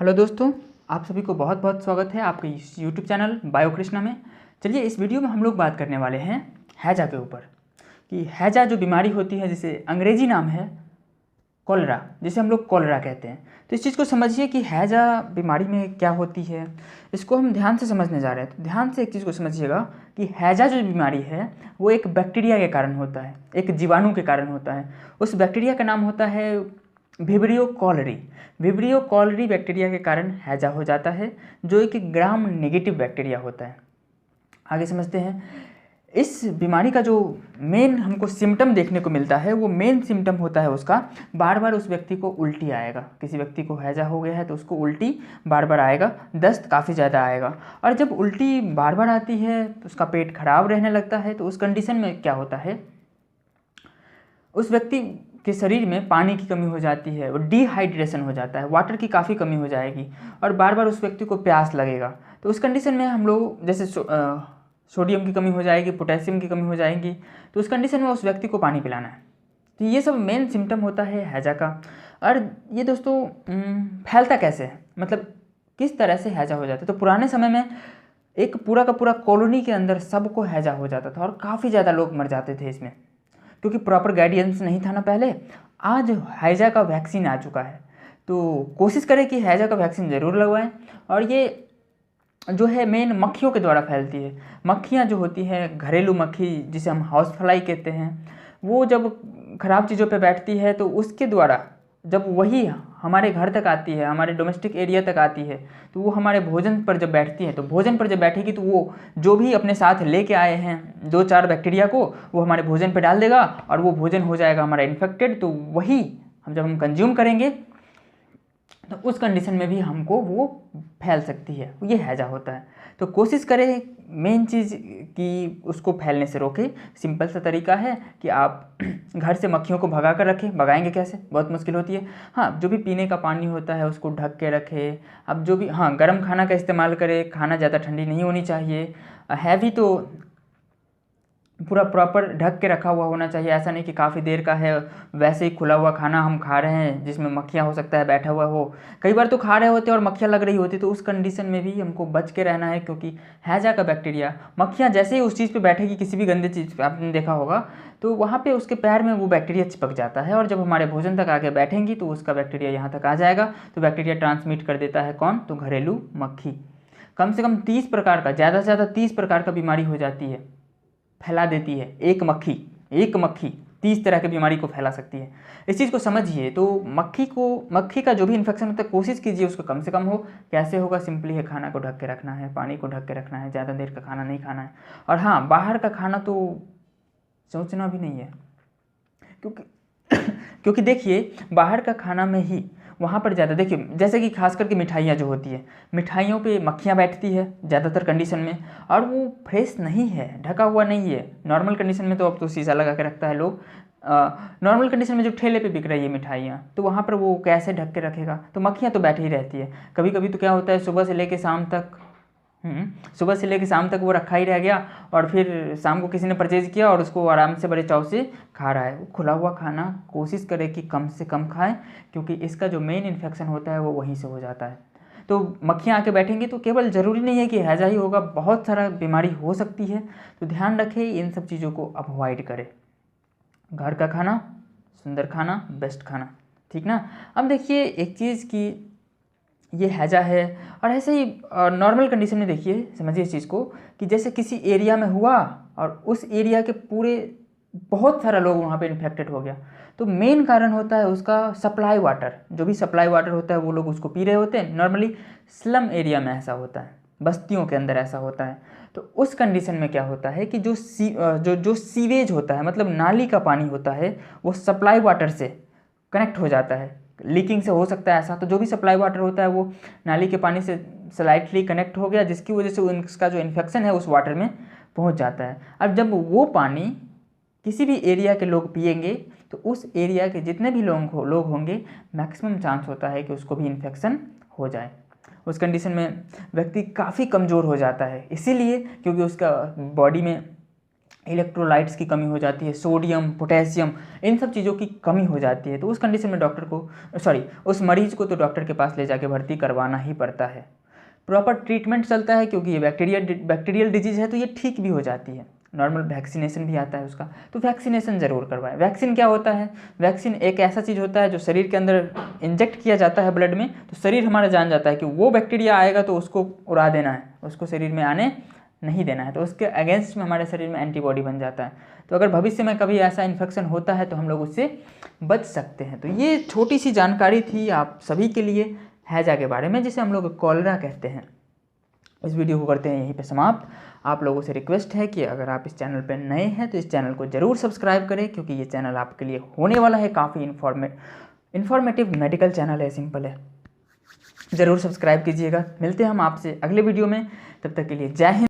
Hello दोस्तों, आप सभी को बहुत बहुत स्वागत है आपके इस यूट्यूब चैनल बायोकृष्णा में। चलिए इस वीडियो में हम लोग बात करने वाले हैं हैजा के ऊपर कि हैजा जो बीमारी होती है जिसे अंग्रेजी नाम है कॉलरा, जिसे हम लोग कॉलरा कहते हैं। तो इस चीज़ को समझिए कि हैजा बीमारी में क्या होती है, इसको हम ध्यान से समझने जा रहे हैं। तो ध्यान से एक चीज़ को समझिएगा कि हैजा जो बीमारी है वो एक बैक्टीरिया के कारण होता है, एक जीवाणु के कारण होता है। उस बैक्टीरिया का नाम होता है Vibrio cholerae. Vibrio cholerae bacteria के कारण हैजा हो जाता है, जो एक ग्राम नेगेटिव बैक्टीरिया होता है। आगे समझते हैं। इस बीमारी का जो मेन हमको सिम्टम देखने को मिलता है, वो मेन सिम्टम होता है उसका बार बार उस व्यक्ति को उल्टी आएगा। किसी व्यक्ति को हैजा हो गया है तो उसको उल्टी बार बार आएगा, दस्त काफ़ी ज़्यादा आएगा। और जब उल्टी बार बार आती है तो उसका पेट खराब रहने लगता है। तो उस कंडीशन में क्या होता है, उस व्यक्ति के शरीर में पानी की कमी हो जाती है, वो डिहाइड्रेशन हो जाता है, वाटर की काफ़ी कमी हो जाएगी और बार बार उस व्यक्ति को प्यास लगेगा। तो उस कंडीशन में हम लोग जैसे सोडियम की कमी हो जाएगी, पोटेशियम की कमी हो जाएगी, तो उस कंडीशन में उस व्यक्ति को पानी पिलाना है। तो ये सब मेन सिम्टम होता है हैजा का। और ये दोस्तों फैलता कैसे है, मतलब किस तरह से हैजा हो जाता है। तो पुराने समय में एक पूरा का पूरा कॉलोनी के अंदर सबको हैजा हो जाता था और काफ़ी ज़्यादा लोग मर जाते थे इसमें, क्योंकि प्रॉपर गाइडेंस नहीं था ना पहले। आज हैजा का वैक्सीन आ चुका है, तो कोशिश करें कि हैजा का वैक्सीन ज़रूर लगवाएं। और ये जो है मेन मक्खियों के द्वारा फैलती है। मक्खियाँ जो होती हैं, घरेलू मक्खी जिसे हम हाउस फ्लाई कहते हैं, वो जब ख़राब चीज़ों पे बैठती है तो उसके द्वारा जब वही हमारे घर तक आती है, हमारे डोमेस्टिक एरिया तक आती है, तो वो हमारे भोजन पर जब बैठती है, तो भोजन पर जब बैठेगी तो वो जो भी अपने साथ लेके आए हैं 2-4 बैक्टीरिया को, वो हमारे भोजन पर डाल देगा और वो भोजन हो जाएगा हमारा इन्फेक्टेड। तो वही जब हम कंज्यूम करेंगे तो उस कंडीशन में भी हमको वो फैल सकती है, ये हैजा होता है। तो कोशिश करें मेन चीज़ कि उसको फैलने से रोके। सिंपल सा तरीका है कि आप घर से मक्खियों को भगा कर रखें। भगाएंगे कैसे, बहुत मुश्किल होती है। हाँ, जो भी पीने का पानी होता है उसको ढक के रखें। अब जो भी, हाँ, गर्म खाना का इस्तेमाल करें, खाना ज़्यादा ठंडी नहीं होनी चाहिए। हैवी तो पूरा प्रॉपर ढक के रखा हुआ होना चाहिए। ऐसा नहीं कि काफ़ी देर का है वैसे ही खुला हुआ खाना हम खा रहे हैं जिसमें मक्खियाँ हो सकता है बैठा हुआ हो। कई बार तो खा रहे होते हैं और मक्खियाँ लग रही होती, तो उस कंडीशन में भी हमको बच के रहना है, क्योंकि हैजा का बैक्टीरिया, मक्खियाँ जैसे ही उस चीज़ पे बैठेगी, किसी भी गंदे चीज़ पे आपने देखा होगा, तो वहाँ पे उसके पैर में वो बैक्टीरिया चिपक जाता है और जब हमारे भोजन तक आके बैठेंगी तो उसका बैक्टीरिया यहाँ तक आ जाएगा। तो बैक्टीरिया ट्रांसमिट कर देता है कौन, तो घरेलू मक्खी। कम से कम 30 प्रकार का, ज़्यादा से ज़्यादा 30 प्रकार का बीमारी हो जाती है, फैला देती है एक मक्खी 30 तरह की बीमारी को फैला सकती है। इस चीज़ को समझिए। तो मक्खी का जो भी इन्फेक्शन होता है कोशिश कीजिए उसको कम से कम हो। कैसे होगा, सिंपली है, खाना को ढक के रखना है, पानी को ढक के रखना है, ज़्यादा देर का खाना नहीं खाना है। और हाँ, बाहर का खाना तो सोचना भी नहीं है, क्योंकि देखिए बाहर का खाना में ही वहाँ पर ज़्यादा, देखिए जैसे कि खास करके मिठाइयाँ जो होती है, मिठाइयों पे मक्खियाँ बैठती है ज़्यादातर कंडीशन में, और वो फ्रेश नहीं है, ढका हुआ नहीं है। नॉर्मल कंडीशन में तो अब तो शीशा लगा के रखता है लोग। नॉर्मल कंडीशन में जो ठेले पे बिक रही है मिठाइयाँ, तो वहाँ पर वो कैसे ढक के रखेगा, तो मक्खियाँ तो बैठी ही रहती है। कभी कभी तो क्या होता है, सुबह से लेके शाम तक वो रखा ही रह गया और फिर शाम को किसी ने परचेज़ किया और उसको आराम से बड़े चाव से खा रहा है। वो खुला हुआ खाना कोशिश करें कि कम से कम खाएं, क्योंकि इसका जो मेन इन्फेक्शन होता है वो वहीं से हो जाता है। तो मक्खियाँ आके बैठेंगी तो केवल ज़रूरी नहीं है कि हैजा ही होगा, बहुत सारा बीमारी हो सकती है। तो ध्यान रखें, इन सब चीज़ों को अवॉइड करें। घर का खाना, सुंदर खाना, बेस्ट खाना, ठीक ना। अब देखिए एक चीज़ की ये हैजा है, और ऐसे ही नॉर्मल कंडीशन में देखिए, समझिए इस चीज़ को कि जैसे किसी एरिया में हुआ और उस एरिया के पूरे बहुत सारा लोग वहाँ पे इन्फेक्टेड हो गया, तो मेन कारण होता है उसका सप्लाई वाटर। जो भी सप्लाई वाटर होता है वो लोग उसको पी रहे होते हैं। नॉर्मली स्लम एरिया में ऐसा होता है, बस्तियों के अंदर ऐसा होता है। तो उस कंडीशन में क्या होता है कि जो सीवेज होता है, मतलब नाली का पानी होता है, वो सप्लाई वाटर से कनेक्ट हो जाता है। लीकिंग से हो सकता है ऐसा। तो जो भी सप्लाई वाटर होता है वो नाली के पानी से स्लाइटली कनेक्ट हो गया, जिसकी वजह से उसका जो इन्फेक्शन है उस वाटर में पहुंच जाता है। अब जब वो पानी किसी भी एरिया के लोग पिएंगे तो उस एरिया के जितने भी लोग होंगे, मैक्सिमम चांस होता है कि उसको भी इन्फेक्शन हो जाए। उस कंडीशन में व्यक्ति काफ़ी कमज़ोर हो जाता है, इसीलिए क्योंकि उसका बॉडी में इलेक्ट्रोलाइट्स की कमी हो जाती है, सोडियम, पोटेशियम, इन सब चीज़ों की कमी हो जाती है। तो उस कंडीशन में डॉक्टर को उस मरीज़ को तो डॉक्टर के पास ले जाके भर्ती करवाना ही पड़ता है। प्रॉपर ट्रीटमेंट चलता है, क्योंकि ये बैक्टीरियल डिजीज़ है तो ये ठीक भी हो जाती है। नॉर्मल वैक्सीनेशन भी आता है उसका, तो वैक्सीनेशन ज़रूर करवाएं। वैक्सीन क्या होता है? वैक्सीन एक ऐसा चीज़ होता है जो शरीर के अंदर इंजेक्ट किया जाता है ब्लड में, तो शरीर हमारा जान जाता है कि वो बैक्टीरिया आएगा तो उसको उड़ा देना है, उसको शरीर में आने नहीं देना है। तो उसके अगेंस्ट में हमारे शरीर में एंटीबॉडी बन जाता है। तो अगर भविष्य में कभी ऐसा इन्फेक्शन होता है तो हम लोग उससे बच सकते हैं। तो ये छोटी सी जानकारी थी आप सभी के लिए हैजा के बारे में, जिसे हम लोग कॉलरा कहते हैं। इस वीडियो को करते हैं यहीं पे समाप्त। आप लोगों से रिक्वेस्ट है कि अगर आप इस चैनल पर नए हैं तो इस चैनल को ज़रूर सब्सक्राइब करें, क्योंकि ये चैनल आपके लिए होने वाला है काफ़ी इन्फॉर्मेटिव मेडिकल चैनल है, सिंपल है। ज़रूर सब्सक्राइब कीजिएगा। मिलते हैं हम आपसे अगले वीडियो में, तब तक के लिए जय हिंद।